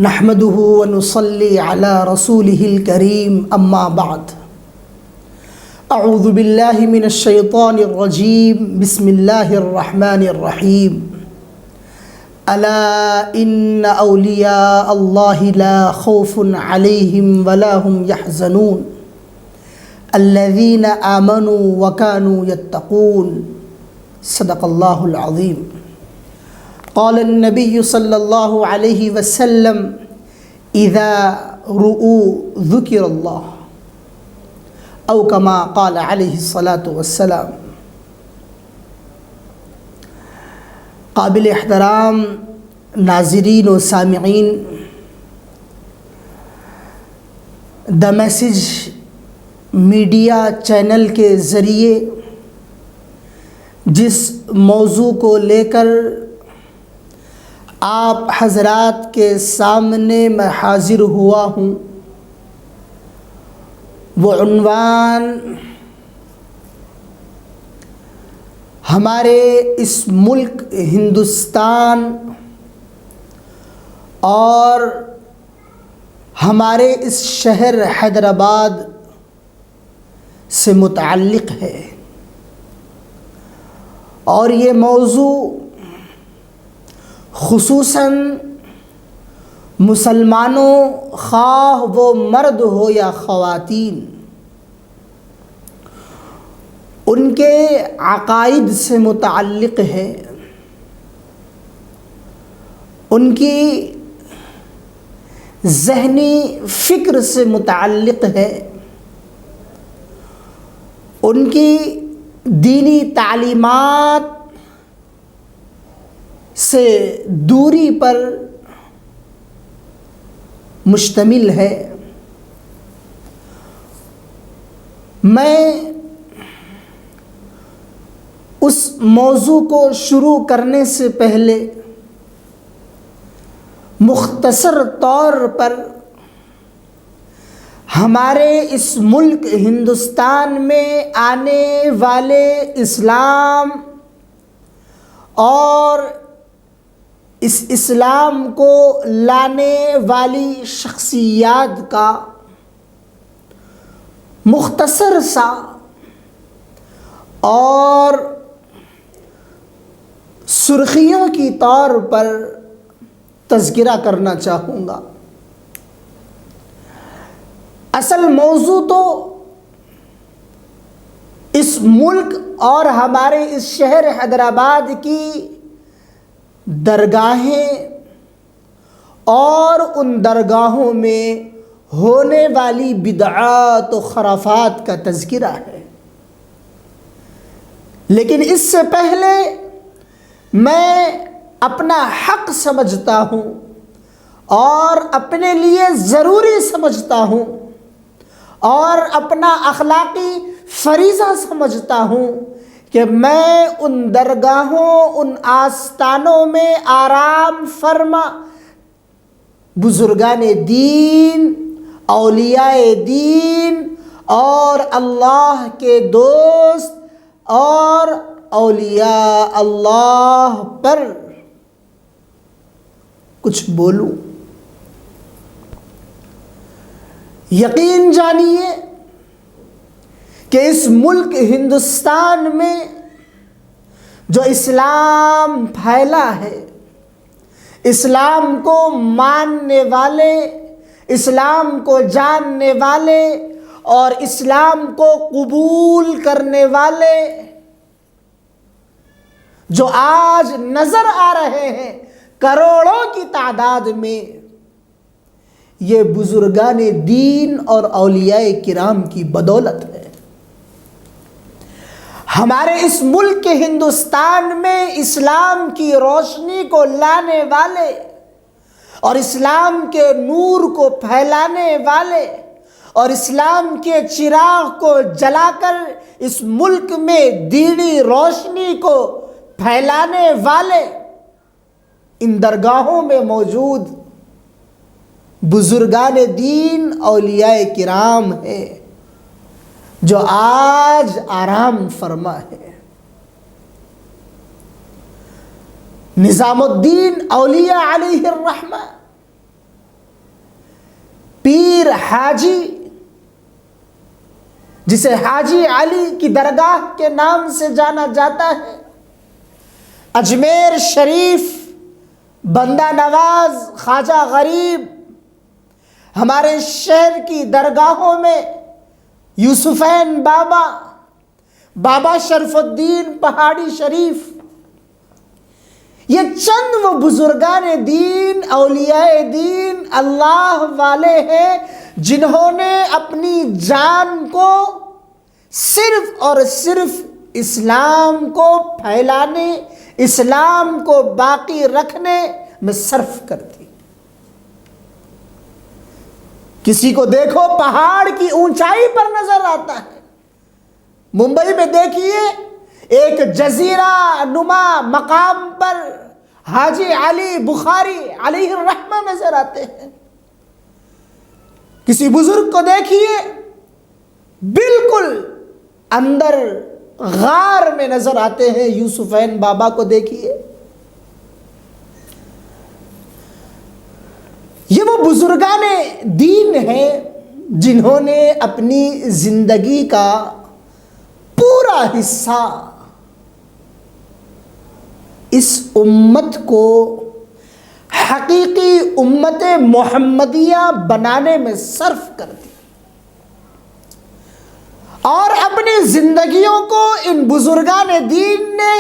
نحمده ونصلي على رسوله الكريم اما بعد اعوذ باللہ من الشیطان الرجیم بسم اللہ الرحمن الرحیم الا ان اولیاء اللہ لا خوف علیہم ولا هم يحزنون الذین آمنوا وكانوا يتقون صدق اللہ العظیم۔ قال النبی صلی اللہ علیہ وسلم اذا رؤوا ذکر اللہ او کما قال علیہ الصلاۃ والسلام۔ قابل احترام ناظرین و سامعین، دا میسج میڈیا چینل کے ذریعے جس موضوع کو لے کر آپ حضرات کے سامنے میں حاضر ہوا ہوں، وہ عنوان ہمارے اس ملک ہندوستان اور ہمارے اس شہر حیدرآباد سے متعلق ہے، اور یہ موضوع خصوصاً مسلمانوں، خواہ وہ مرد ہو یا خواتین، ان کے عقائد سے متعلق ہے، ان کی ذہنی فکر سے متعلق ہے، ان کی دینی تعلیمات سے دوری پر مشتمل ہے۔ میں اس موضوع کو شروع کرنے سے پہلے مختصر طور پر ہمارے اس ملک ہندوستان میں آنے والے اسلام اور اس اسلام کو لانے والی شخصیات کا مختصر سا اور سرخیوں کی طور پر تذکرہ کرنا چاہوں گا۔ اصل موضوع تو اس ملک اور ہمارے اس شہر حیدرآباد کی درگاہیں اور ان درگاہوں میں ہونے والی بدعات و خرافات کا تذکرہ ہے، لیکن اس سے پہلے میں اپنا حق سمجھتا ہوں اور اپنے لیے ضروری سمجھتا ہوں اور اپنا اخلاقی فریضہ سمجھتا ہوں کہ میں ان درگاہوں، ان آستانوں میں آرام فرما بزرگان دین، اولیاء دین اور اللہ کے دوست اور اولیاء اللہ پر کچھ بولوں۔ یقین جانیے کہ اس ملک ہندوستان میں جو اسلام پھیلا ہے، اسلام کو ماننے والے، اسلام کو جاننے والے اور اسلام کو قبول کرنے والے جو آج نظر آ رہے ہیں کروڑوں کی تعداد میں، یہ بزرگان دین اور اولیاء کرام کی بدولت ہے۔ ہمارے اس ملک کے ہندوستان میں اسلام کی روشنی کو لانے والے اور اسلام کے نور کو پھیلانے والے اور اسلام کے چراغ کو جلا کر اس ملک میں دینی روشنی کو پھیلانے والے ان درگاہوں میں موجود بزرگان دین، اولیاء کرام ہے جو آج آرام فرما ہے۔ نظام الدین اولیاء علیہ الرحمہ پیر حاجی، جسے حاجی علی کی درگاہ کے نام سے جانا جاتا ہے، اجمیر شریف، بندہ نواز، خواجہ غریب، ہمارے شہر کی درگاہوں میں یوسفین بابا، بابا شرف الدین پہاڑی شریف، یہ چند وہ بزرگان دین، اولیاء دین، اللہ والے ہیں جنہوں نے اپنی جان کو صرف اور صرف اسلام کو پھیلانے، اسلام کو باقی رکھنے میں صرف کر دی۔ کسی کو دیکھو پہاڑ کی اونچائی پر نظر آتا ہے، ممبئی میں دیکھیے ایک جزیرہ نما مقام پر حاجی علی بخاری علیہ الرحمہ نظر آتے ہیں۔ کسی بزرگ کو دیکھیے بالکل اندر غار میں نظر آتے ہیں، یوسفین بابا کو دیکھیے۔ یہ وہ بزرگان دین ہیں جنہوں نے اپنی زندگی کا پورا حصہ اس امت کو حقیقی امت محمدیہ بنانے میں صرف کر دی، اور اپنی زندگیوں کو ان بزرگان دین نے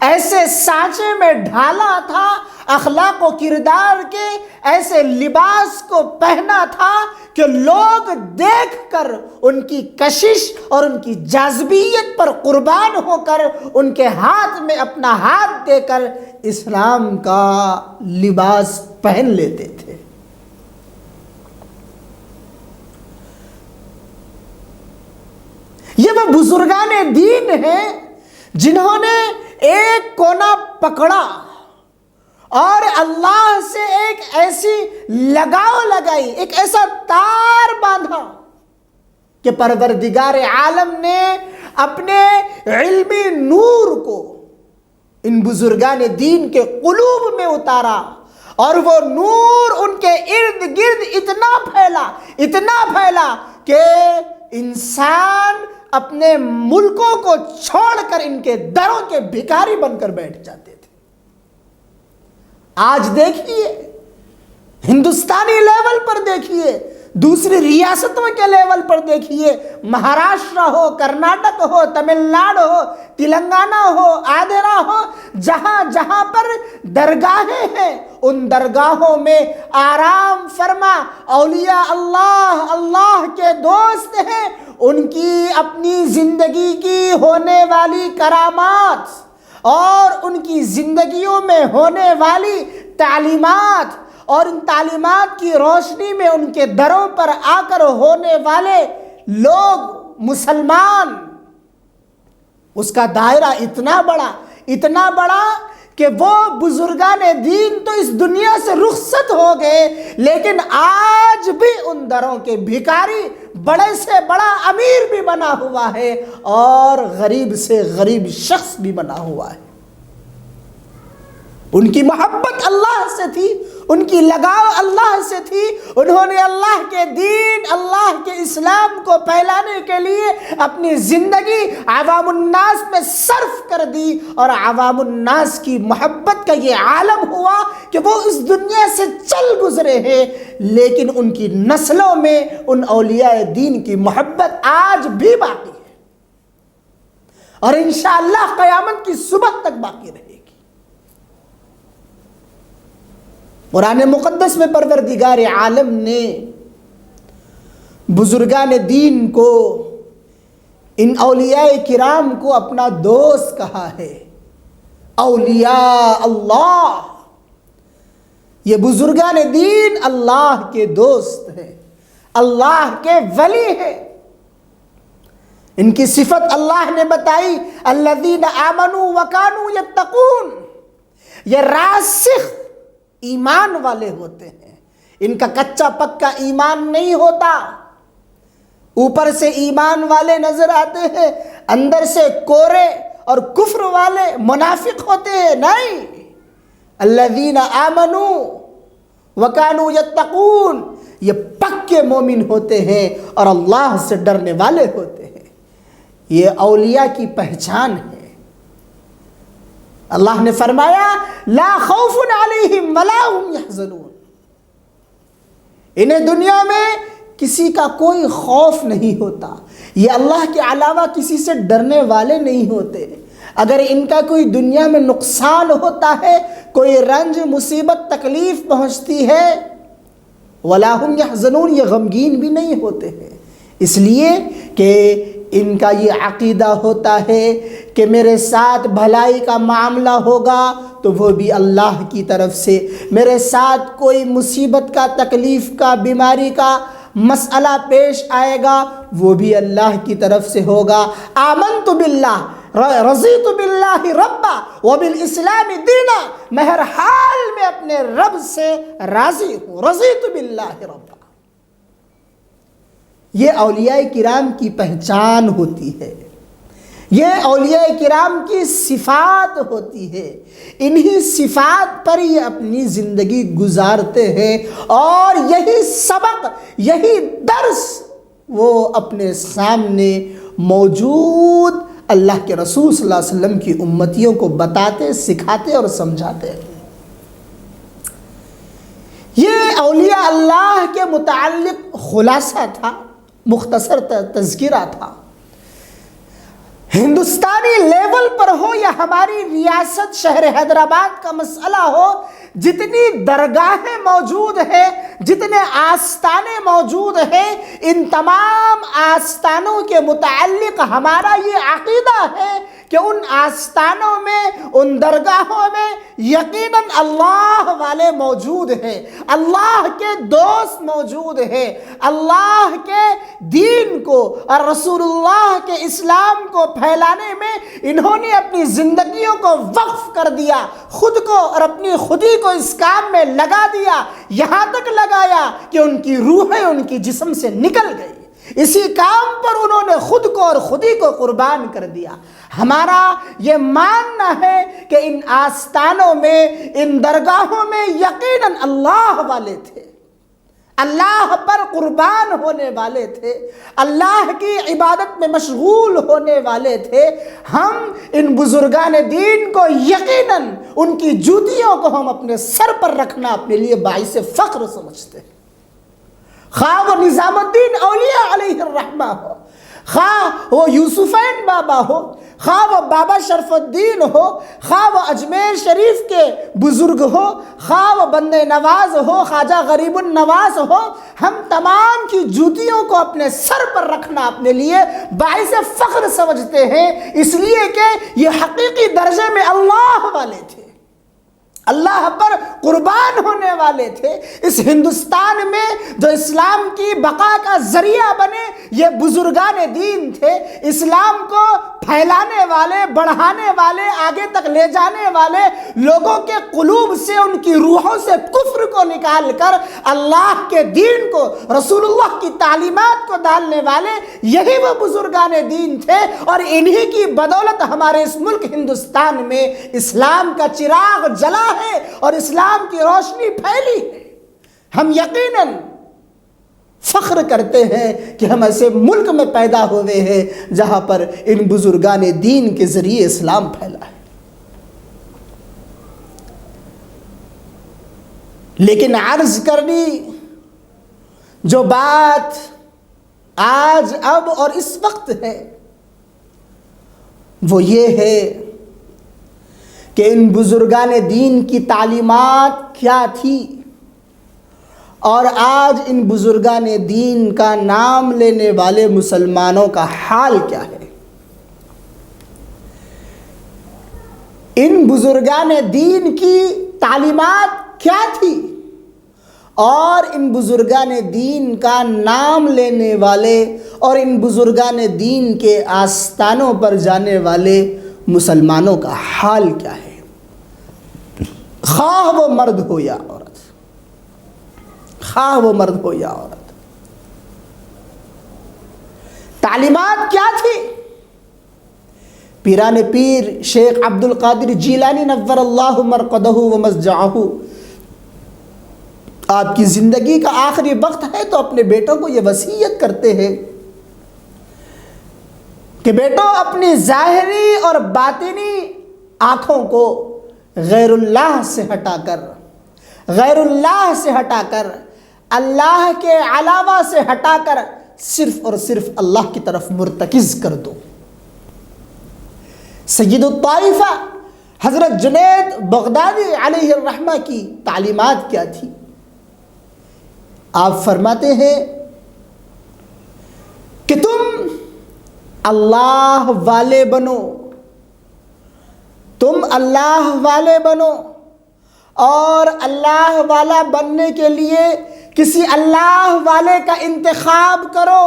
ایسے سانچے میں ڈھالا تھا، اخلاق و کردار کے ایسے لباس کو پہنا تھا کہ لوگ دیکھ کر ان کی کشش اور ان کی جاذبیت پر قربان ہو کر ان کے ہاتھ میں اپنا ہاتھ دے کر اسلام کا لباس پہن لیتے تھے۔ یہ وہ بزرگان دین ہیں جنہوں نے ایک کونا پکڑا اور اللہ سے ایک ایسی لگاؤ لگائی، ایک ایسا تار باندھا کہ پروردگار عالم نے اپنے علمی نور کو ان بزرگان دین کے قلوب میں اتارا، اور وہ نور ان کے ارد گرد اتنا پھیلا کہ انسان اپنے ملکوں کو چھوڑ کر ان کے دروں کے بھکاری بن کر بیٹھ جاتے تھے۔ آج دیکھیے ہندوستانی لیول پر دیکھیے، دوسری ریاستوں کے لیول پر دیکھیے، مہاراشٹر ہو، کرناٹک ہو، تمل ناڈو ہو، تلنگانہ ہو، آندھرا ہو، جہاں جہاں پر درگاہیں ہیں ان درگاہوں میں آرام فرما اولیاء اللہ کے دوست ہیں، ان کی اپنی زندگی کی ہونے والی کرامات اور ان کی زندگیوں میں ہونے والی تعلیمات اور ان تعلیمات کی روشنی میں ان کے دروں پر آ کر ہونے والے لوگ مسلمان، اس کا دائرہ اتنا بڑا کہ وہ بزرگان دین تو اس دنیا سے رخصت ہو گئے، لیکن آج بھی ان دروں کے بھکاری بڑے سے بڑا امیر بھی بنا ہوا ہے اور غریب سے غریب شخص بھی بنا ہوا ہے۔ ان کی محبت اللہ سے تھی، ان کی لگاؤ اللہ سے تھی، انہوں نے اللہ کے دین، اللہ کے اسلام کو پھیلانے کے لیے اپنی زندگی عوام الناس میں صرف کر دی، اور عوام الناس کی محبت کا یہ عالم ہوا کہ وہ اس دنیا سے چل گزرے ہیں، لیکن ان کی نسلوں میں ان اولیاء دین کی محبت آج بھی باقی ہے، اور انشاءاللہ قیامت کی صبح تک باقی رہے گی۔ قرآن مقدس میں پروردگار عالم نے بزرگان دین کو، ان اولیاء کرام کو اپنا دوست کہا ہے۔ اولیاء اللہ، یہ بزرگان دین اللہ کے دوست ہیں، اللہ کے ولی ہیں۔ ان کی صفت اللہ نے بتائی، الذین آمنوا وکانوا یتقون، یہ راسخ ایمان والے ہوتے ہیں، ان کا کچا پکا ایمان نہیں ہوتا، اوپر سے ایمان والے نظر آتے ہیں، اندر سے کورے اور کفر والے منافق ہوتے ہیں، نہیں۔ الذین آمنوا وکانوا یتقون، یہ پکے مومن ہوتے ہیں اور اللہ سے ڈرنے والے ہوتے ہیں۔ یہ اولیاء کی پہچان ہے۔ اللہ نے فرمایا لا خوف علیہم ولا هم يحزنون، انہیں دنیا میں کسی کا کوئی خوف نہیں ہوتا، یہ اللہ کے علاوہ کسی سے ڈرنے والے نہیں ہوتے۔ اگر ان کا کوئی دنیا میں نقصان ہوتا ہے، کوئی رنج مصیبت تکلیف پہنچتی ہے، ولا هم يحزنون، یہ غمگین بھی نہیں ہوتے ہیں، اس لیے کہ ان کا یہ عقیدہ ہوتا ہے کہ میرے ساتھ بھلائی کا معاملہ ہوگا تو وہ بھی اللہ کی طرف سے، میرے ساتھ کوئی مصیبت کا، تکلیف کا، بیماری کا مسئلہ پیش آئے گا وہ بھی اللہ کی طرف سے ہوگا۔ آمنت باللہ رضیت باللہ ربا وبالاسلام دینا، میں ہر حال میں اپنے رب سے راضی ہوں، رضیت باللہ ربا۔ یہ اولیاء کرام کی پہچان ہوتی ہے، یہ اولیاء کرام کی صفات ہوتی ہے، انہی صفات پر یہ اپنی زندگی گزارتے ہیں، اور یہی سبق، یہی درس وہ اپنے سامنے موجود اللہ کے رسول صلی اللہ علیہ وسلم کی امتیوں کو بتاتے، سکھاتے اور سمجھاتے ہیں۔ یہ اولیاء اللہ کے متعلق خلاصہ تھا، مختصر تذکرہ تھا۔ ہندوستانی لیول پر ہو یا ہماری ریاست شہر حیدرآباد کا مسئلہ ہو، جتنی درگاہیں موجود ہیں، جتنے آستانے موجود ہیں، ان تمام آستانوں کے متعلق ہمارا یہ عقیدہ ہے کہ ان آستانوں میں، ان درگاہوں میں یقیناً اللہ والے موجود ہیں، اللہ کے دوست موجود ہیں، اللہ کے دین کو اور رسول اللہ کے اسلام کو پھیلانے میں انہوں نے اپنی زندگیوں کو وقف کر دیا، خود کو اور اپنی خودی کو اس کام میں لگا دیا، یہاں تک لگایا کہ ان کی روحیں ان کی جسم سے نکل گئی، اسی کام پر انہوں نے خود کو اور خودی کو قربان کر دیا۔ ہمارا یہ ماننا ہے کہ ان آستانوں میں، ان درگاہوں میں یقیناً اللہ والے تھے، اللہ پر قربان ہونے والے تھے، اللہ کی عبادت میں مشغول ہونے والے تھے۔ ہم ان بزرگان دین کو یقیناً ان کی جوتیوں کو ہم اپنے سر پر رکھنا اپنے لیے باعث فخر سمجھتے ہیں، خواہ وہ نظام الدین اولیاء علیہ الرحمہ ہو، خواہ وہ یوسفین بابا ہو، خواہ وہ بابا شرف الدین ہو، خواہ وہ اجمیر شریف کے بزرگ ہو، خواہ وہ بندے نواز ہو، خواجہ غریب النواز ہو، ہم تمام کی جوتیوں کو اپنے سر پر رکھنا اپنے لیے باعث فخر سمجھتے ہیں، اس لیے کہ یہ حقیقی درجے میں اللہ والے تھے، اللہ پر قربان ہونے والے تھے۔ اس ہندوستان میں جو اسلام کی بقا کا ذریعہ بنے یہ بزرگان دین تھے، اسلام کو پھیلانے والے، بڑھانے والے، آگے تک لے جانے والے، لوگوں کے قلوب سے، ان کی روحوں سے کفر کو نکال کر اللہ کے دین کو، رسول اللہ کی تعلیمات کو ڈالنے والے یہی وہ بزرگان دین تھے، اور انہی کی بدولت ہمارے اس ملک ہندوستان میں اسلام کا چراغ جلا ہے اور اسلام کی روشنی پھیلی ہے۔ ہم یقیناً فخر کرتے ہیں کہ ہم ایسے ملک میں پیدا ہوئے ہیں جہاں پر ان بزرگان دین کے ذریعے اسلام پھیلا ہے۔ لیکن عرض کرنی جو بات آج، اب اور اس وقت ہے وہ یہ ہے کہ ان بزرگان دین کی تعلیمات کیا تھی، اور آج ان بزرگان دین کا نام لینے والے مسلمانوں کا حال کیا ہے۔ ان بزرگان دین کی تعلیمات کیا تھی، اور ان بزرگان دین کا نام لینے والے اور ان بزرگان دین کے آستانوں پر جانے والے مسلمانوں کا حال کیا ہے، خواہ وہ مرد ہو یا عورت، خواہ وہ مرد ہو یا عورت۔ تعلیمات کیا تھی؟ پیران پیر شیخ عبد القادر جیلانی نور اللہ مرقدہ و مضجعہ آپ کی زندگی کا آخری وقت ہے تو اپنے بیٹوں کو یہ وصیت کرتے ہیں کہ بیٹو اپنی ظاہری اور باطنی آنکھوں کو غیر اللہ سے ہٹا کر اللہ کے علاوہ سے ہٹا کر صرف اور صرف اللہ کی طرف مرتکز کر دو۔ سید الطائفہ حضرت جنید بغدادی علیہ الرحمہ کی تعلیمات کیا تھی؟ آپ فرماتے ہیں کہ تم اللہ والے بنو، اور اللہ والا بننے کے لیے کسی اللہ والے کا انتخاب کرو۔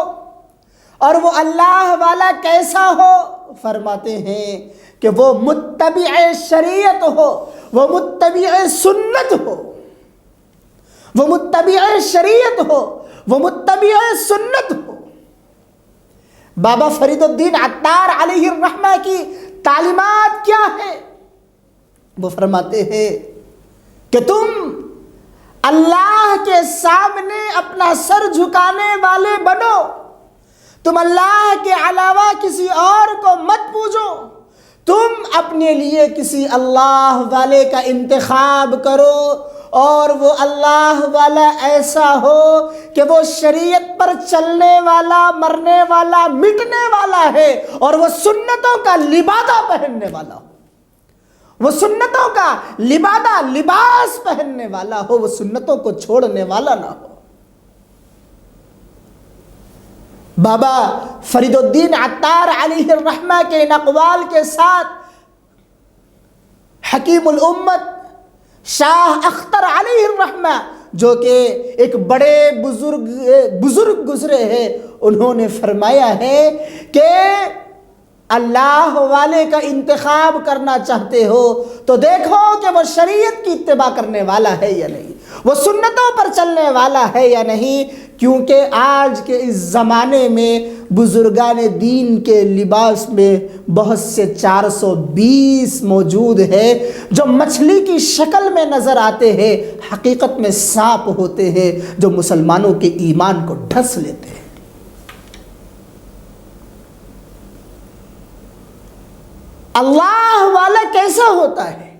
اور وہ اللہ والا کیسا ہو؟ فرماتے ہیں کہ وہ متبع شریعت ہو، وہ متبع سنت ہو، وہ متبع شریعت ہو، وہ متبع سنت ہو۔ بابا فرید الدین عطار علیہ الرحمہ کی تعلیمات کیا ہے؟ وہ فرماتے ہیں کہ تم اللہ کے سامنے اپنا سر جھکانے والے بنو، تم اللہ کے علاوہ کسی اور کو مت پوجو، تم اپنے لیے کسی اللہ والے کا انتخاب کرو، اور وہ اللہ والا ایسا ہو کہ وہ شریعت پر چلنے والا، مرنے والا، مٹنے والا ہے، اور وہ سنتوں کا لبادہ پہننے والا ہو، وہ سنتوں کا لباس پہننے والا ہو، وہ سنتوں کو چھوڑنے والا نہ ہو۔ بابا فرید الدین عطار علیہ الرحمہ کے ان اقوال کے ساتھ حکیم الامت شاہ اختر علیہ الرحمہ، جو کہ ایک بڑے بزرگ گزرے ہیں، انہوں نے فرمایا ہے کہ اللہ والے کا انتخاب کرنا چاہتے ہو تو دیکھو کہ وہ شریعت کی اتباع کرنے والا ہے یا نہیں، وہ سنتوں پر چلنے والا ہے یا نہیں، کیونکہ آج کے اس زمانے میں بزرگان دین کے لباس میں بہت سے 420 موجود ہے جو مچھلی کی شکل میں نظر آتے ہیں، حقیقت میں سانپ ہوتے ہیں جو مسلمانوں کے ایمان کو ڈھس لیتے ہیں۔ اللہ والا کیسا ہوتا ہے؟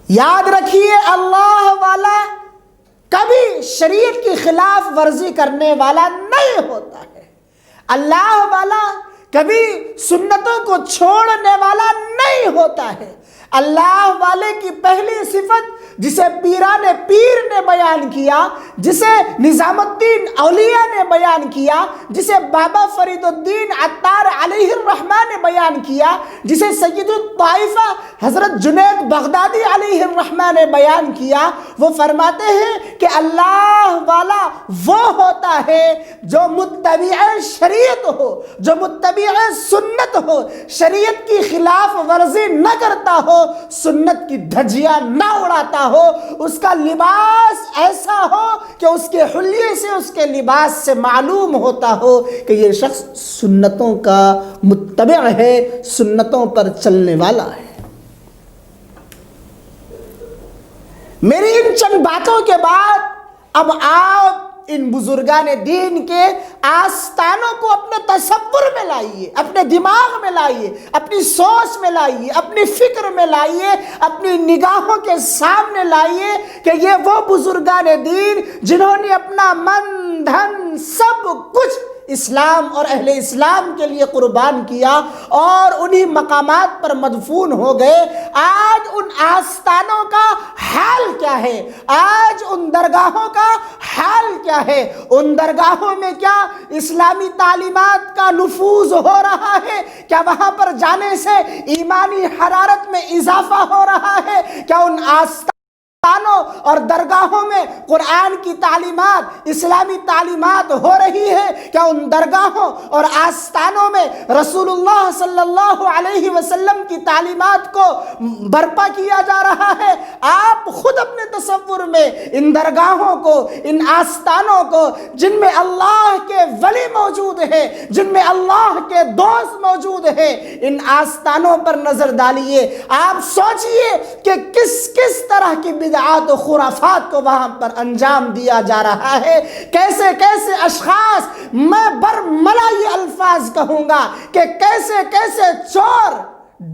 یاد رکھیے، اللہ والا کبھی شریعت کی خلاف ورزی کرنے والا نہیں ہوتا ہے، اللہ والا کبھی سنتوں کو چھوڑنے والا نہیں ہوتا ہے۔ اللہ والے کی پہلی صفت جسے پیران پیر نے بیان کیا، جسے نظام الدین اولیاء نے بیان کیا، جسے بابا فرید الدین عطار علیہ الرحمہ نے بیان کیا، جسے سید الطائفہ حضرت جنید بغدادی علیہ الرحمہ نے بیان کیا، وہ فرماتے ہیں کہ اللہ والا وہ ہوتا ہے جو متبع شریعت ہو، جو متبع سنت ہو، شریعت کی خلاف ورزی نہ کرتا ہو، سنت کی دھجیاں نہ اڑاتا ہو، اس کا لباس ایسا ہو کہ اس کے حلیے سے، اس کے لباس سے معلوم ہوتا ہو کہ یہ شخص سنتوں کا متبع ہے، سنتوں پر چلنے والا ہے۔ میری ان چند باتوں کے بعد اب آپ ان بزرگان دین کے آستانوں کو اپنے تصور میں لائیے، اپنے دماغ میں لائیے، اپنی سوچ میں لائیے، اپنی فکر میں لائیے، اپنی نگاہوں کے سامنے لائیے کہ یہ وہ بزرگان دین جنہوں نے اپنا من، دھن، سب کچھ اسلام اور اہل اسلام کے لیے قربان کیا اور انہی مقامات پر مدفون ہو گئے۔ آج ان آستانوں کا حال کیا ہے؟ آج ان درگاہوں کا حال کیا ہے؟ ان درگاہوں میں کیا اسلامی تعلیمات کا نفوذ ہو رہا ہے؟ کیا وہاں پر جانے سے ایمانی حرارت میں اضافہ ہو رہا ہے؟ کیا ان آستانوں اور درگاہوں میں قرآن کی تعلیمات، اسلامی تعلیمات ہو رہی ہے؟ کیا ان درگاہوں اور آستانوں میں رسول اللہ صلی اللہ علیہ وسلم کی تعلیمات کو برپا کیا جا رہا ہے؟ آپ خود اپنے تصور میں ان درگاہوں کو، ان آستانوں کو جن میں اللہ کے ولی موجود ہیں، جن میں اللہ کے دوست موجود ہیں، ان آستانوں پر نظر ڈالیے۔ آپ سوچئے کہ کس طرح کی بدعات بدعات و خرافات کو وہاں پر انجام دیا جا رہا ہے۔ کیسے کیسے اشخاص، میں برملا یہ الفاظ کہوں گا کہ کیسے کیسے چور،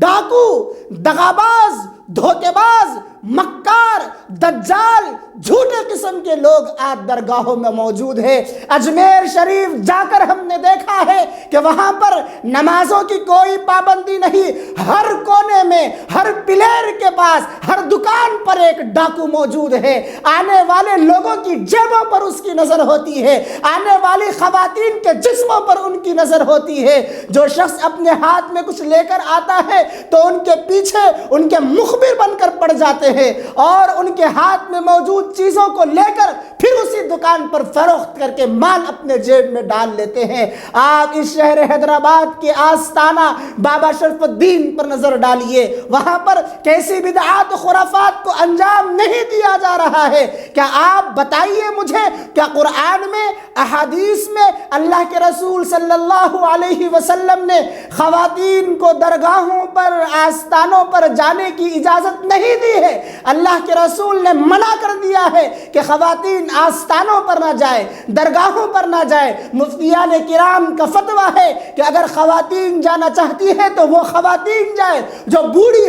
ڈاکو، دغاباز، دھوکے باز، مکار، دجال، جھوٹے قسم کے لوگ آج درگاہوں میں موجود ہیں۔ اجمیر شریف جا کر ہم نے دیکھا ہے کہ وہاں پر نمازوں کی کوئی پابندی نہیں، ہر کونے میں، ہر پلیئر کے پاس، ہر دکان پر ایک ڈاکو موجود ہے۔ آنے والے لوگوں کی جیبوں پر اس کی نظر ہوتی ہے، آنے والی خواتین کے جسموں پر ان کی نظر ہوتی ہے۔ جو شخص اپنے ہاتھ میں کچھ لے کر آتا ہے تو ان کے پیچھے ان کے مخبر بن کر پڑ جاتے ہیں اور ان کے ہاتھ میں موجود چیزوں کو لے کر پھر اسی دکان پر فروخت کر کے مال اپنے جیب میں ڈال لیتے ہیں۔ آپ اس شہر حیدرآباد کے آستانہ بابا شرف الدین پر نظر ڈالیے، وہاں پر کیسی بدعات و خرافات کو انجام نہیں دیا جا رہا ہے۔ کیا آپ بتائیے مجھے، کیا قرآن میں، احادیث میں اللہ کے رسول صلی اللہ علیہ وسلم نے خواتین کو درگاہوں پر، آستانوں پر جانے کی اجازت نہیں دی ہے؟ اللہ کے رسول نے منع کر دیا ہے کہ خواتین آستانوں پر نہ جائے، درگاہوں پر نہ جائے۔ مفتیان کرام کا فتویٰ ہے کہ اگر خواتین جانا چاہتی ہے تو وہ خواتین جائے، جو بوڑھی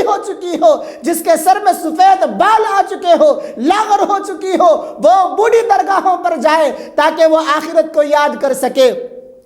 ہو چکی ہو، جس کے سر میں سفید بال آ چکے ہو، لاغر ہو چکی ہو، وہ بوڑھی درگاہوں پر جائے تاکہ وہ آخرت کو یاد کر سکے۔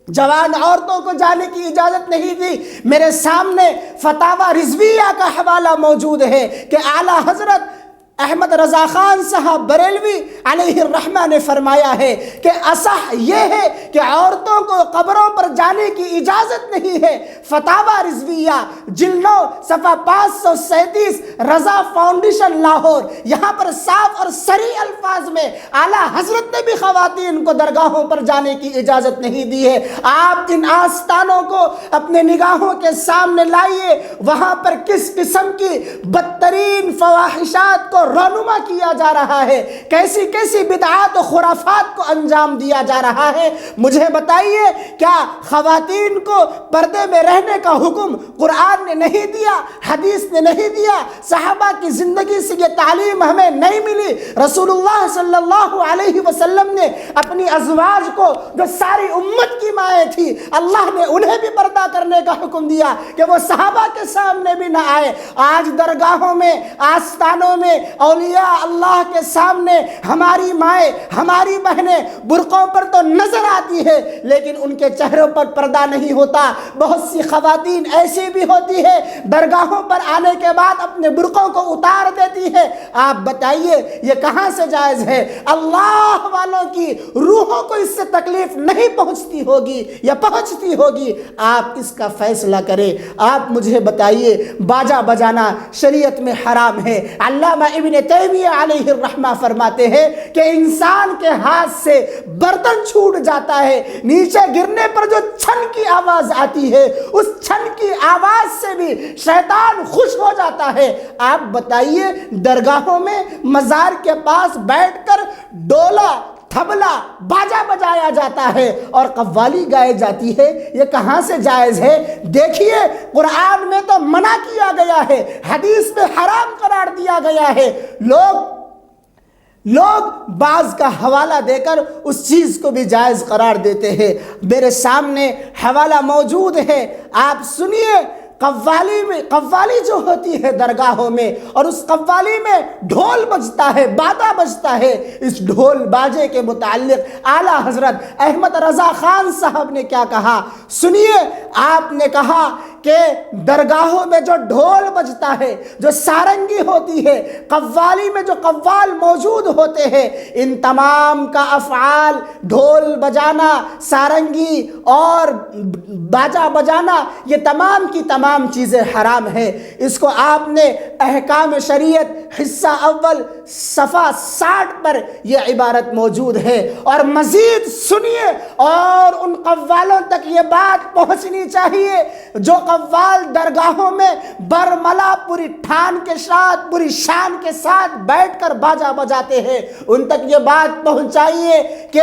جوان عورتوں کو جانے کی اجازت نہیں دی۔ میرے سامنے فتاوی رضویہ کا حوالہ موجود ہے کہ اعلیٰ حضرت احمد رضا خان صاحب بریلوی علیہ الرحمہ نے فرمایا ہے کہ اصح یہ ہے کہ عورتوں کو قبروں پر جانے کی اجازت نہیں ہے۔ فتاوی رضویہ جلد 9 صفحہ 537، رضا فاؤنڈیشن لاہور۔ یہاں پر صاف اور صریح الفاظ میں اعلیٰ حضرت نے بھی خواتین کو درگاہوں پر جانے کی اجازت نہیں دی ہے۔ آپ ان آستانوں کو اپنے نگاہوں کے سامنے لائیے، وہاں پر کس قسم کی بدترین فواحشات کو رونما کیا جا رہا ہے، کیسی کیسی بدعات و خرافات کو انجام دیا جا رہا ہے۔ مجھے بتائیے، کیا خواتین کو پردے میں رہنے کا حکم قرآن نے نہیں دیا، حدیث نے نہیں دیا؟ صحابہ کی زندگی سے یہ تعلیم ہمیں نہیں ملی؟ رسول اللہ صلی اللہ علیہ وسلم نے اپنی ازواج کو، جو ساری امت کی مائیں تھی، اللہ نے انہیں بھی پردہ کرنے کا حکم دیا کہ وہ صحابہ کے سامنے بھی نہ آئے۔ آج درگاہوں میں، آستانوں میں، اولیاء اللہ کے سامنے ہماری مائیں، ہماری بہنیں برقعوں پر تو نظر آتی ہے لیکن ان کے چہروں پر پردہ نہیں ہوتا۔ بہت سی خواتین ایسی بھی ہوتی ہے درگاہوں پر آنے کے بعد اپنے برقعوں کو اتار دیتی ہے۔ آپ بتائیے یہ کہاں سے جائز ہے؟ اللہ والوں کی روحوں کو اس سے تکلیف نہیں پہنچتی ہوگی یا پہنچتی ہوگی؟ آپ اس کا فیصلہ کریں۔ آپ مجھے بتائیے، باجا بجانا شریعت میں حرام ہے۔ علامہ ابن تیمیہ علیہ الرحمہ فرماتے ہیں کہ انسان کے ہاتھ سے برتن چھوٹ جاتا ہے، نیچے گرنے پر جو چھن کی آواز آتی ہے، اس چھن کی آواز سے بھی شیطان خوش ہو جاتا ہے۔ آپ بتائیے، درگاہوں میں، مزار کے پاس بیٹھ کر ڈولا، تھبلا، باجا بجایا جاتا ہے اور قوالی گائے جاتی ہے، یہ کہاں سے جائز ہے؟ دیکھیے، قرآن میں تو منع کیا گیا ہے، حدیث میں حرام قرار دیا گیا ہے۔ لوگ بعض کا حوالہ دے کر اس چیز کو بھی جائز قرار دیتے ہیں۔ میرے سامنے حوالہ موجود ہے، آپ سنیے۔ قوالی جو ہوتی ہے درگاہوں میں، اور اس قوالی میں ڈھول بجتا ہے، بادا بجتا ہے، اس ڈھول باجے کے متعلق اعلیٰ حضرت احمد رضا خان صاحب نے کیا کہا سنیے۔ آپ نے کہا کہ درگاہوں میں جو ڈھول بجتا ہے، جو سارنگی ہوتی ہے، قوالی میں جو قوال موجود ہوتے ہیں، ان تمام کا افعال، ڈھول بجانا، سارنگی اور باجا بجانا، یہ تمام کی تمام چیزیں حرام ہیں۔ اس کو آپ نے احکام شریعت حصہ اول صفحہ 60 پر یہ عبارت موجود ہے۔ اور مزید سنیے، اور ان قوالوں تک یہ بات پہنچنی چاہیے جو قوال درگاہوں میں برملا پوری ٹھان کے ساتھ، پوری شان کے ساتھ بیٹھ کر باجا بجاتے ہیں، ان تک یہ بات پہنچائیے کہ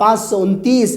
529,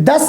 10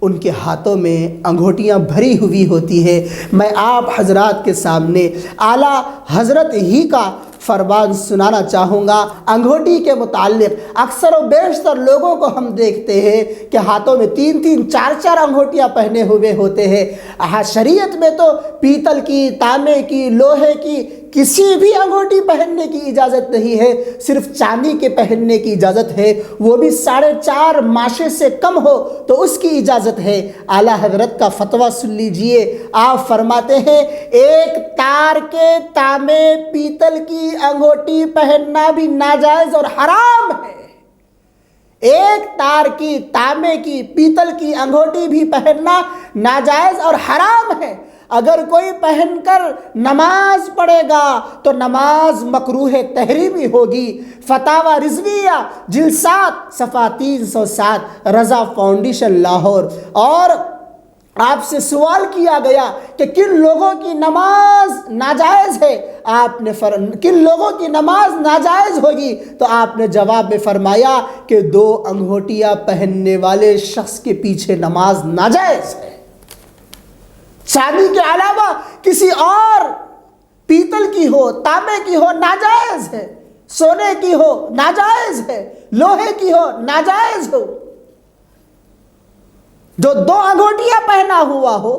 ان کے ہاتھوں میں انگوٹیاں بھری ہوئی ہوتی ہے۔ میں آپ حضرات کے سامنے اعلیٰ حضرت ہی کا فرمان سنانا چاہوں گا انگوٹی کے متعلق۔ اکثر و بیشتر لوگوں کو ہم دیکھتے ہیں کہ ہاتھوں میں 3 4 انگوٹیاں پہنے ہوئے ہوتے ہیں۔ شریعت میں تو پیتل کی، تانبے کی، لوہے کی کسی بھی انگوٹی پہننے کی اجازت نہیں ہے، صرف چاندی کے پہننے کی اجازت ہے، وہ بھی 4.5 ماشے سے کم ہو تو اس کی اجازت ہے۔ اعلیٰ حضرت کا فتویٰ سن لیجئے، آپ فرماتے ہیں ایک تار کے تانبے پیتل کی انگوٹی پہننا بھی ناجائز اور حرام ہے۔ ایک تار کی، تانبے کی، پیتل کی انگوٹی بھی پہننا ناجائز اور حرام ہے۔ اگر کوئی پہن کر نماز پڑھے گا تو نماز مکروہ تحریمی ہوگی۔ فتاوی رضویہ جلد 7 صفحہ 307 رضا فاؤنڈیشن لاہور۔ اور آپ سے سوال کیا گیا کہ کن لوگوں کی نماز ناجائز ہے، آپ نے کن لوگوں کی نماز ناجائز ہوگی، تو آپ نے جواب میں فرمایا کہ 2 انگوٹیاں پہننے والے شخص کے پیچھے نماز ناجائز ہے۔ چاندی کے علاوہ کسی اور، پیتل کی ہو، تانبے کی ہو، ناجائز ہے، سونے کی ہو ناجائز ہے، لوہے کی ہو ناجائز ہو۔ جو 2 انگوٹیاں پہنا ہوا ہو،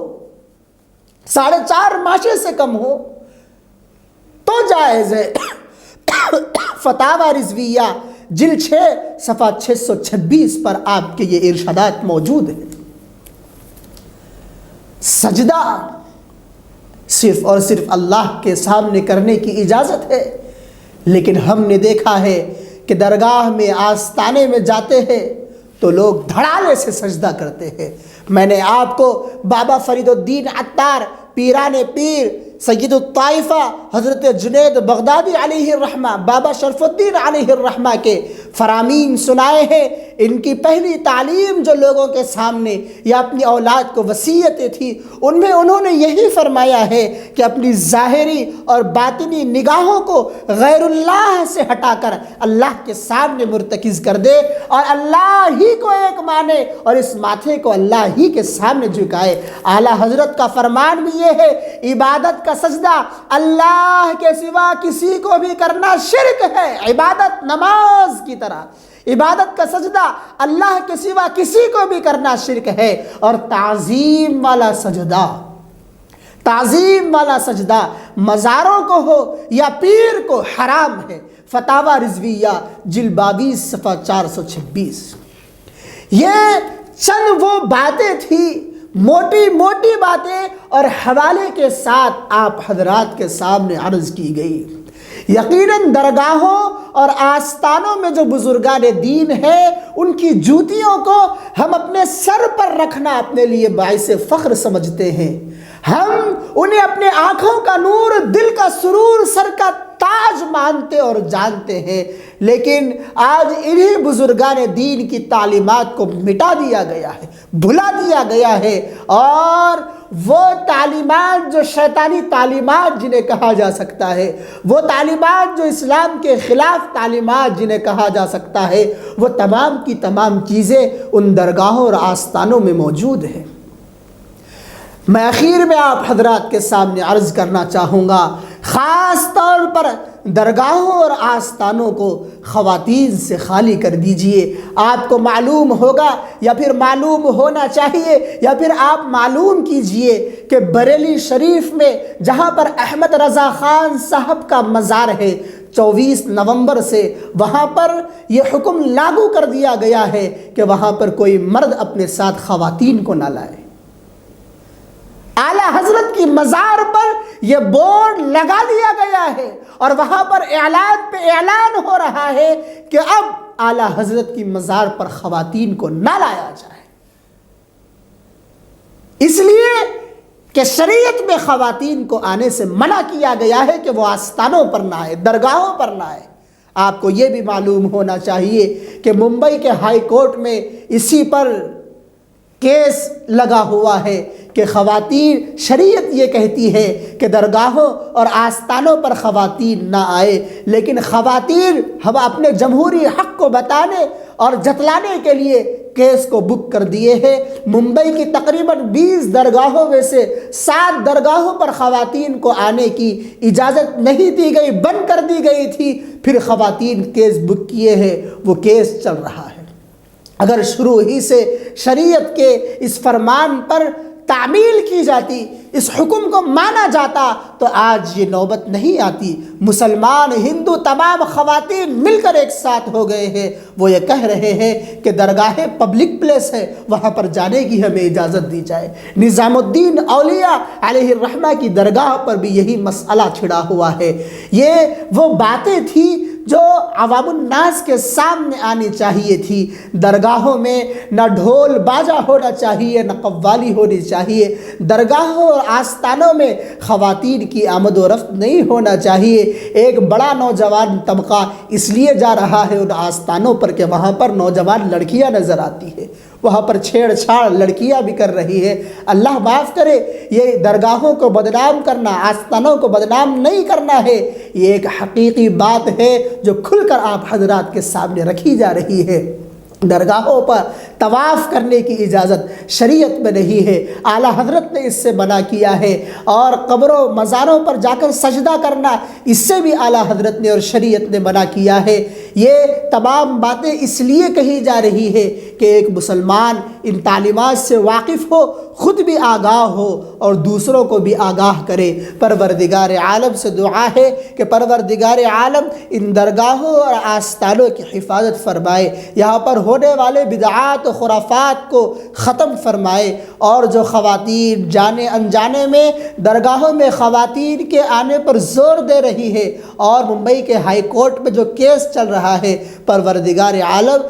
4.5 ماشے سے کم ہو تو جائز ہے۔ فتاوی رضویہ جلد 6 صفحہ 626 پر آپ کے یہ ارشادات موجود ہیں۔ سجدہ صرف اور صرف اللہ کے سامنے کرنے کی اجازت ہے، لیکن ہم نے دیکھا ہے کہ درگاہ میں، آستانے میں جاتے ہیں تو لوگ دھڑالے سے سجدہ کرتے ہیں۔ میں نے آپ کو بابا فرید الدین عطار، پیران پیر، سید الطائفہ حضرت جنید بغدادی علیہ الرحمہ، بابا شرف الدین علیہ الرحمہ کے فرامین سنائے ہیں۔ ان کی پہلی تعلیم جو لوگوں کے سامنے یا اپنی اولاد کو وصیتیں تھی، ان میں انہوں نے یہی فرمایا ہے کہ اپنی ظاہری اور باطنی نگاہوں کو غیر اللہ سے ہٹا کر اللہ کے سامنے مرتکز کر دے اور اللہ ہی کو ایک مانے اور اس ماتھے کو اللہ ہی کے سامنے جھکائے۔ اعلیٰ حضرت کا فرمان بھی یہ ہے، عبادت کا سجدہ اللہ کے سوا کسی کو بھی کرنا شرک ہے۔ عبادت نماز کی طرح، عبادت کا سجدہ اللہ کے سوا کسی کو بھی کرنا شرک ہے۔ اور تعظیم والا سجدہ، تعظیم والا سجدہ مزاروں کو ہو یا پیر کو حرام ہے۔ فتاوی رضویہ جلد 22 صفحہ 426۔ یہ چند وہ باتیں تھیں، موٹی موٹی باتیں اور حوالے کے ساتھ آپ حضرات کے سامنے عرض کی گئی۔ یقیناً درگاہوں اور آستانوں میں جو بزرگان دین ہیں، ان کی جوتیوں کو ہم اپنے سر پر رکھنا اپنے لیے باعث فخر سمجھتے ہیں۔ ہم انہیں اپنے آنکھوں کا نور، دل کا سرور، سر کا تاج مانتے اور جانتے ہیں، لیکن آج انہی بزرگان دین کی تعلیمات کو مٹا دیا گیا ہے، بھلا دیا گیا ہے، اور وہ تعلیمات جو شیطانی تعلیمات جنہیں کہا جا سکتا ہے، وہ تعلیمات جو اسلام کے خلاف تعلیمات جنہیں کہا جا سکتا ہے، وہ تمام کی تمام چیزیں ان درگاہوں اور آستانوں میں موجود ہیں۔ میں آخر میں آپ حضرات کے سامنے عرض کرنا چاہوں گا، خاص طور پر درگاہوں اور آستانوں کو خواتین سے خالی کر دیجئے۔ آپ کو معلوم ہوگا یا پھر معلوم ہونا چاہیے یا پھر آپ معلوم کیجئے کہ بریلی شریف میں جہاں پر احمد رضا خان صاحب کا مزار ہے، 24 نومبر سے وہاں پر یہ حکم لاگو کر دیا گیا ہے کہ وہاں پر کوئی مرد اپنے ساتھ خواتین کو نہ لائے۔ اعلیٰ حضرت کی مزار پر یہ بورڈ لگا دیا گیا ہے اور وہاں پر اعلان پہ اعلان ہو رہا ہے کہ اب اعلیٰ حضرت کی مزار پر خواتین کو نہ لایا جائے، اس لیے کہ شریعت میں خواتین کو آنے سے منع کیا گیا ہے کہ وہ آستانوں پر نہ آئے، درگاہوں پر نہ آئے۔ آپ کو یہ بھی معلوم ہونا چاہیے کہ ممبئی کے ہائی کورٹ میں اسی پر کیس لگا ہوا ہے کہ خواتین، شریعت یہ کہتی ہے کہ درگاہوں اور آستانوں پر خواتین نہ آئے، لیکن خواتین ہم اپنے جمہوری حق کو بتانے اور جتلانے کے لیے کیس کو بک کر دیے ہیں۔ ممبئی کی تقریباً 20 درگاہوں میں سے 7 درگاہوں پر خواتین کو آنے کی اجازت نہیں دی گئی، بند کر دی گئی تھی، پھر خواتین کیس بک کیے ہیں، وہ کیس چل رہا ہے۔ اگر شروع ہی سے شریعت کے اس فرمان پر تعمیل کی جاتی، اس حکم کو مانا جاتا، تو آج یہ نوبت نہیں آتی۔ مسلمان، ہندو، تمام خواتین مل کر ایک ساتھ ہو گئے ہیں، وہ یہ کہہ رہے ہیں کہ درگاہیں پبلک پلیس ہے، وہاں پر جانے کی ہمیں اجازت دی جائے۔ نظام الدین اولیاء علیہ الرحمہ کی درگاہ پر بھی یہی مسئلہ چھڑا ہوا ہے۔ یہ وہ باتیں تھیں جو عوام الناس کے سامنے آنی چاہیے تھی۔ درگاہوں میں نہ ڈھول باجا ہونا چاہیے، نہ قوالی ہونی چاہیے۔ درگاہوں اور آستانوں میں خواتین کی آمد و رفت نہیں ہونا چاہیے۔ ایک بڑا نوجوان طبقہ اس لیے جا رہا ہے ان آستانوں پر کہ وہاں پر نوجوان لڑکیاں نظر آتی ہے، وہاں پر چھیڑ چھاڑ لڑکیاں بھی کر رہی ہے۔ اللہ معاف کرے، یہ درگاہوں کو بدنام کرنا، آستانوں کو بدنام نہیں کرنا ہے، یہ ایک حقیقی بات ہے جو کھل کر آپ حضرات کے سامنے رکھی جا رہی ہے۔ درگاہوں پر طواف کرنے کی اجازت شریعت میں نہیں ہے، اعلیٰ حضرت نے اس سے منع کیا ہے، اور قبروں مزاروں پر جا کر سجدہ کرنا، اس سے بھی اعلیٰ حضرت نے اور شریعت نے منع کیا ہے۔ یہ تمام باتیں اس لیے کہی جا رہی ہے کہ ایک مسلمان ان تعلیمات سے واقف ہو، خود بھی آگاہ ہو اور دوسروں کو بھی آگاہ کرے۔ پروردگار عالم سے دعا ہے کہ پروردگار عالم ان درگاہوں اور آستانوں کی حفاظت فرمائے، یہاں پر ہونے والے بدعات و خرافات کو ختم فرمائے، اور جو خواتین جانے انجانے میں درگاہوں میں خواتین کے آنے پر زور دے رہی ہے، اور ممبئی کے ہائی کورٹ میں جو کیس چل رہا ہے، پروردگار عالم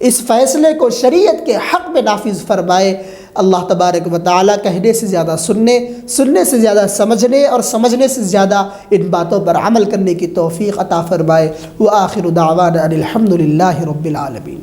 اس فیصلے کو شریعت کے حق میں نافذ فرمائے۔ اللہ تبارک و تعالیٰ کہنے سے زیادہ سننے، سننے سے زیادہ سمجھنے، اور سمجھنے سے زیادہ ان باتوں پر عمل کرنے کی توفیق عطا فرمائے۔ وآخر دعوانا ان الحمد للہ رب العالمین۔